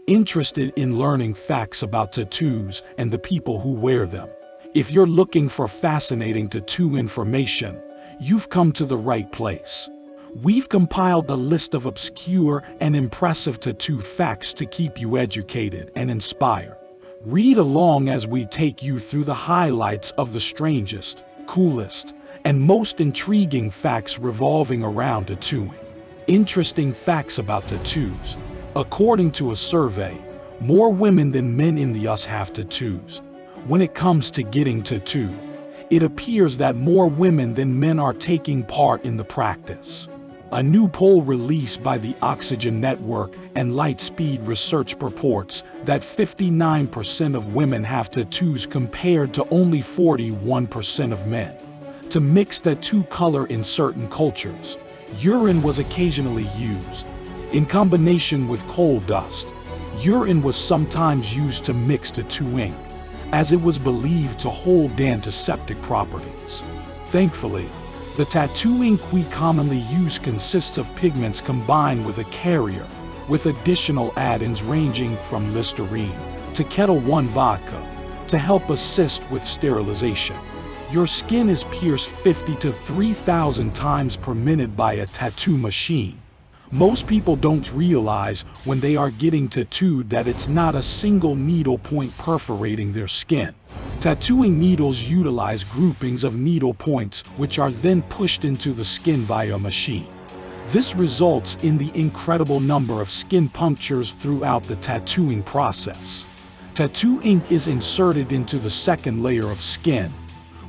Interested in learning facts about tattoos and the people who wear them? If you're looking for fascinating tattoo information, you've come to the right place. We've compiled a list of obscure and impressive tattoo facts to keep you educated and inspired. Read along as we take you through the highlights of the strangest, coolest, and most intriguing facts revolving around tattooing. Interesting facts about tattoos. According to a survey, more women than men in the US have tattoos. When it comes to getting tattooed, it appears that more women than men are taking part in the practice. A new poll released by the Oxygen Network and Lightspeed Research purports that 59% of women have tattoos compared to only 41% of men. To mix tattoo color in certain cultures, urine was occasionally used. In combination with coal dust, urine was sometimes used to mix tattoo ink, as it was believed to hold antiseptic properties. Thankfully, the tattoo ink we commonly use consists of pigments combined with a carrier, with additional add-ins ranging from Listerine to Ketel One vodka, to help assist with sterilization. Your skin is pierced 50 to 3,000 times per minute by a tattoo machine. Most people don't realize when they are getting tattooed that it's not a single needle point perforating their skin. Tattooing needles utilize groupings of needle points which are then pushed into the skin via a machine. This results in the incredible number of skin punctures throughout the tattooing process. Tattoo ink is inserted into the second layer of skin.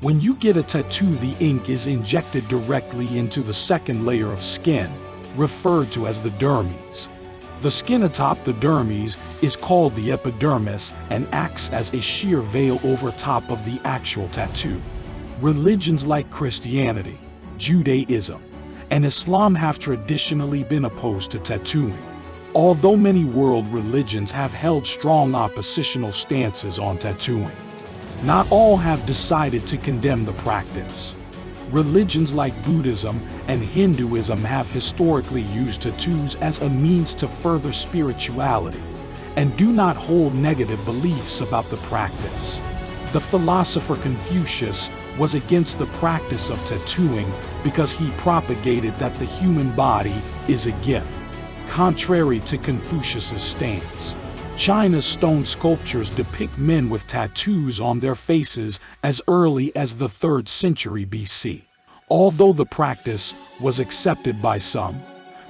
When you get a tattoo, the ink is injected directly into the second layer of skin, referred to as the dermis. The skin atop the dermis is called the epidermis and acts as a sheer veil over top of the actual tattoo. Religions like Christianity, Judaism, and Islam have traditionally been opposed to tattooing, although many world religions have held strong oppositional stances on tattooing. Not all have decided to condemn the practice. Religions like Buddhism and Hinduism have historically used tattoos as a means to further spirituality and do not hold negative beliefs about the practice. The philosopher Confucius was against the practice of tattooing because he propagated that the human body is a gift, contrary to Confucius's stance. China's stone sculptures depict men with tattoos on their faces as early as the 3rd century BC. Although the practice was accepted by some,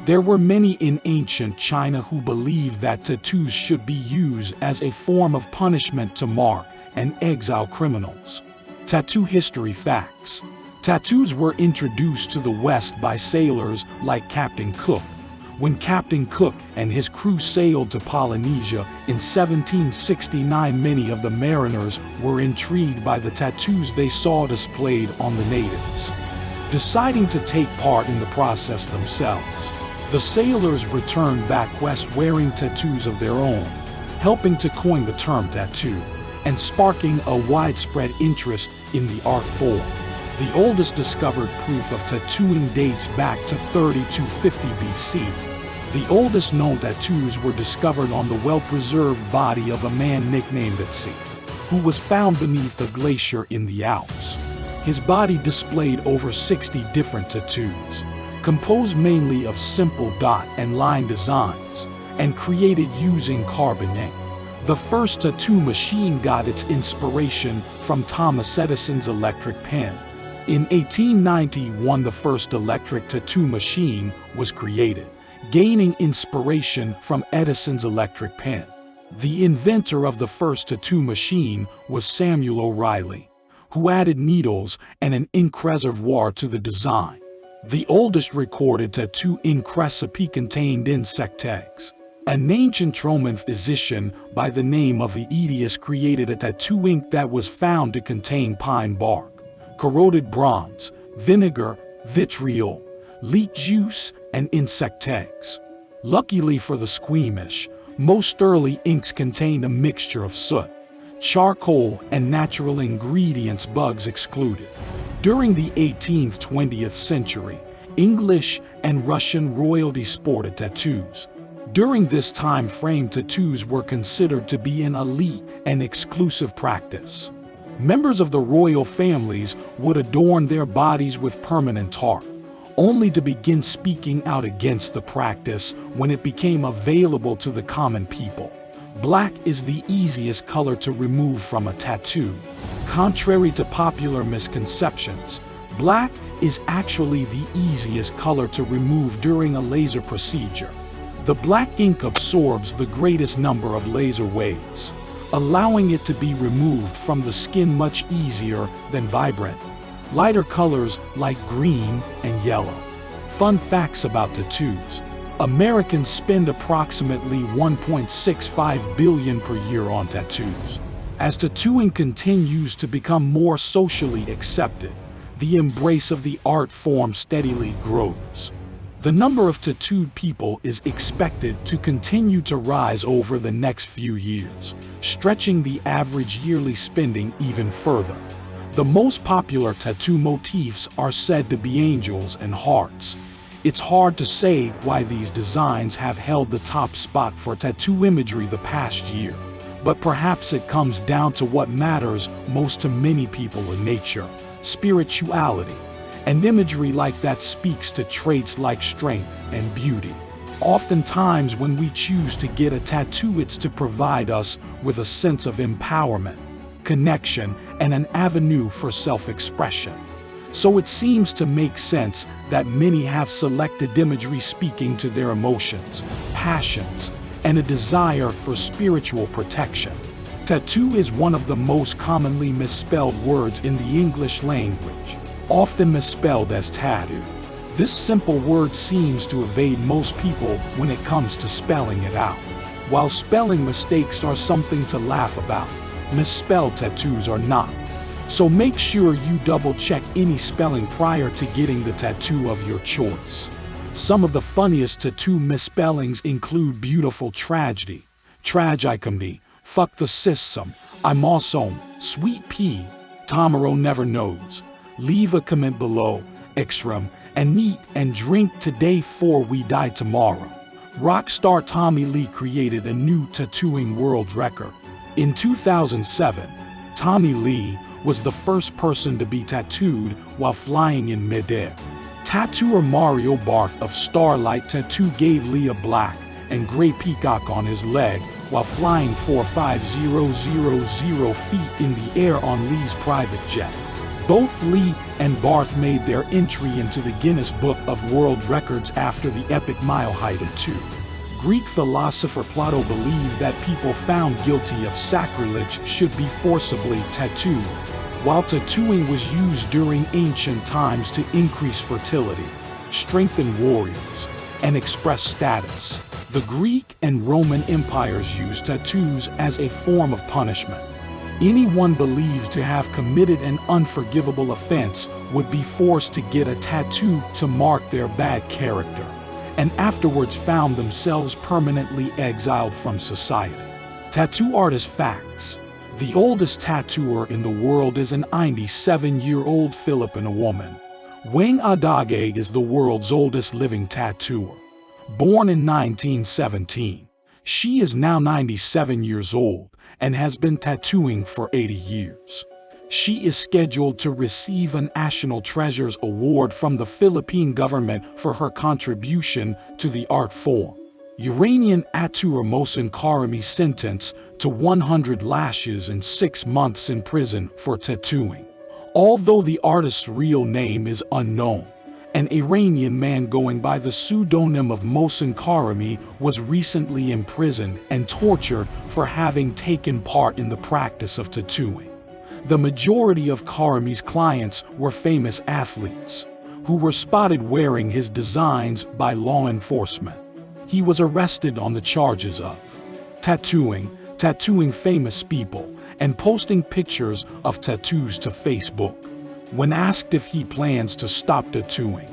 there were many in ancient China who believed that tattoos should be used as a form of punishment to mark and exile criminals. Tattoo history facts. Tattoos were introduced to the West by sailors like Captain Cook. When Captain Cook and his crew sailed to Polynesia in 1769, many of the mariners were intrigued by the tattoos they saw displayed on the natives. Deciding to take part in the process themselves, the sailors returned back west wearing tattoos of their own, helping to coin the term tattoo and sparking a widespread interest in the art form. The oldest discovered proof of tattooing dates back to 3250 BC. The oldest known tattoos were discovered on the well-preserved body of a man nicknamed Ötzi, who was found beneath a glacier in the Alps. His body displayed over 60 different tattoos, composed mainly of simple dot and line designs, and created using carbon ink. The first tattoo machine got its inspiration from Thomas Edison's electric pen. In 1891, the first electric tattoo machine was created, gaining inspiration from Edison's electric pen. The inventor of the first tattoo machine was Samuel O'Reilly, who added needles and an ink reservoir to the design. The oldest recorded tattoo ink recipe contained insect eggs. An ancient Roman physician by the name of Aetius created a tattoo ink that was found to contain pine bark, corroded bronze, vinegar, vitriol, leek juice, and insect eggs. Luckily for the squeamish, most early inks contained a mixture of soot, charcoal, and natural ingredients, bugs excluded. During the 18th-20th century, English and Russian royalty sported tattoos. During this time frame, tattoos were considered to be an elite and exclusive practice. Members of the royal families would adorn their bodies with permanent art, only to begin speaking out against the practice when it became available to the common people. Black is the easiest color to remove from a tattoo. Contrary to popular misconceptions, black is actually the easiest color to remove during a laser procedure. The black ink absorbs the greatest number of laser waves, allowing it to be removed from the skin much easier than vibrant, lighter colors like green and yellow. Fun facts about tattoos. Americans spend approximately $1.65 billion per year on tattoos. As tattooing continues to become more socially accepted, the embrace of the art form steadily grows. The number of tattooed people is expected to continue to rise over the next few years, stretching the average yearly spending even further. The most popular tattoo motifs are said to be angels and hearts. It's hard to say why these designs have held the top spot for tattoo imagery the past year, but perhaps it comes down to what matters most to many people in nature: spirituality. And imagery like that speaks to traits like strength and beauty. Oftentimes when we choose to get a tattoo, it's to provide us with a sense of empowerment, connection, and an avenue for self-expression. So it seems to make sense that many have selected imagery speaking to their emotions, passions, and a desire for spiritual protection. Tattoo is one of the most commonly misspelled words in the English language, often misspelled as tattoo. This simple word seems to evade most people when it comes to spelling it out. While spelling mistakes are something to laugh about, misspelled tattoos are not. So make sure you double-check any spelling prior to getting the tattoo of your choice. Some of the funniest tattoo misspellings include beautiful tragedy, tragicomedy, fuck the system, I'm awesome, sweet pea, tomorrow never knows. Leave a comment below, extreme, and eat and drink today for we die tomorrow. Rock star Tommy Lee created a new tattooing world record. In 2007, Tommy Lee was the first person to be tattooed while flying in midair. Tattooer Mario Barth of Starlight Tattoo gave Lee a black and gray peacock on his leg while flying 45,000 feet in the air on Lee's private jet. Both Lee and Barth made their entry into the Guinness Book of World Records after the epic mile height tattoo. Greek philosopher Plato believed that people found guilty of sacrilege should be forcibly tattooed. While tattooing was used during ancient times to increase fertility, strengthen warriors, and express status, the Greek and Roman empires used tattoos as a form of punishment. Anyone believed to have committed an unforgivable offense would be forced to get a tattoo to mark their bad character, and afterwards found themselves permanently exiled from society. Tattoo artist facts. The oldest tattooer in the world is an 97-year-old Filipino woman. Wang Adage is the world's oldest living tattooer. Born in 1917, she is now 97 years old and has been tattooing for 80 years. She is scheduled to receive a National Treasures Award from the Philippine government for her contribution to the art form. Iranian tattooer Mohsen Karimi sentenced to 100 lashes and 6 months in prison for tattooing. Although the artist's real name is unknown, an Iranian man going by the pseudonym of Mohsen Karimi was recently imprisoned and tortured for having taken part in the practice of tattooing. The majority of Karimi's clients were famous athletes, who were spotted wearing his designs by law enforcement. He was arrested on the charges of tattooing famous people, and posting pictures of tattoos to Facebook. When asked if he plans to stop tattooing,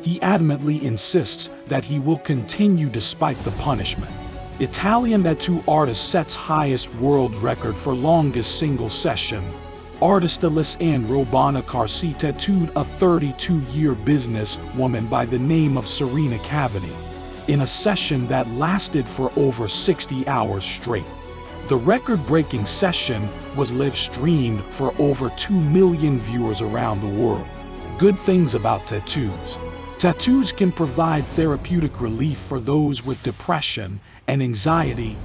he adamantly insists that he will continue despite the punishment. Italian tattoo artist sets highest world record for longest single session. Artist Alessandro Bonacarsi tattooed a 32-year businesswoman by the name of Serena Cavani. in a session that lasted for over 60 hours straight. The record-breaking session was live-streamed for over 2 million viewers around the world. Good things about tattoos. Tattoos can provide therapeutic relief for those with depression and anxiety.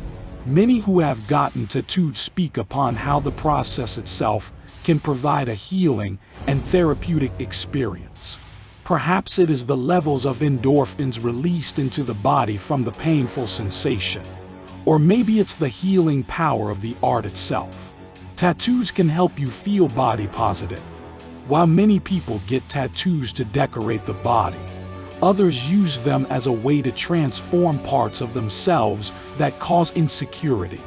Many who have gotten tattooed speak upon how the process itself can provide a healing and therapeutic experience. Perhaps it is the levels of endorphins released into the body from the painful sensation. Or maybe it's the healing power of the art itself. Tattoos can help you feel body positive. While many people get tattoos to decorate the body, others use them as a way to transform parts of themselves that cause insecurity.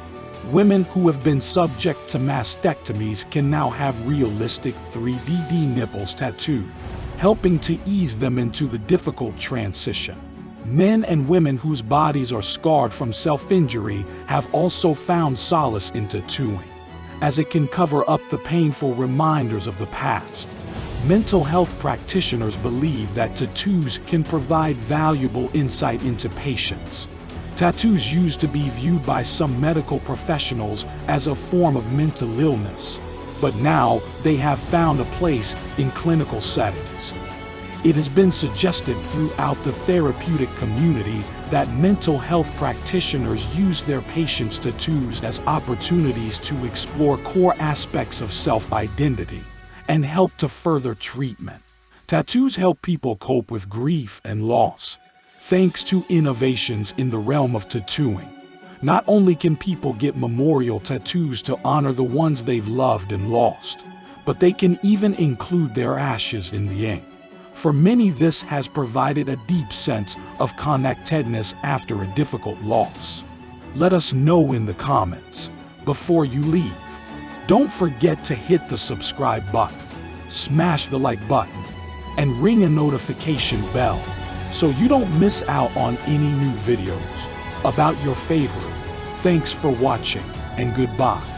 Women who have been subject to mastectomies can now have realistic 3D nipples tattooed, helping to ease them into the difficult transition. Men and women whose bodies are scarred from self-injury have also found solace in tattooing, as it can cover up the painful reminders of the past. Mental health practitioners believe that tattoos can provide valuable insight into patients. Tattoos used to be viewed by some medical professionals as a form of mental illness, but now they have found a place in clinical settings. It has been suggested throughout the therapeutic community that mental health practitioners use their patients' tattoos as opportunities to explore core aspects of self-identity and help to further treatment. Tattoos help people cope with grief and loss. Thanks to innovations in the realm of tattooing, not only can people get memorial tattoos to honor the ones they've loved and lost, but they can even include their ashes in the ink. For many, this has provided a deep sense of connectedness after a difficult loss. Let us know in the comments. Before you leave, don't forget to hit the subscribe button, smash the like button, and ring a notification bell so you don't miss out on any new videos about your favorite. Thanks for watching, and goodbye.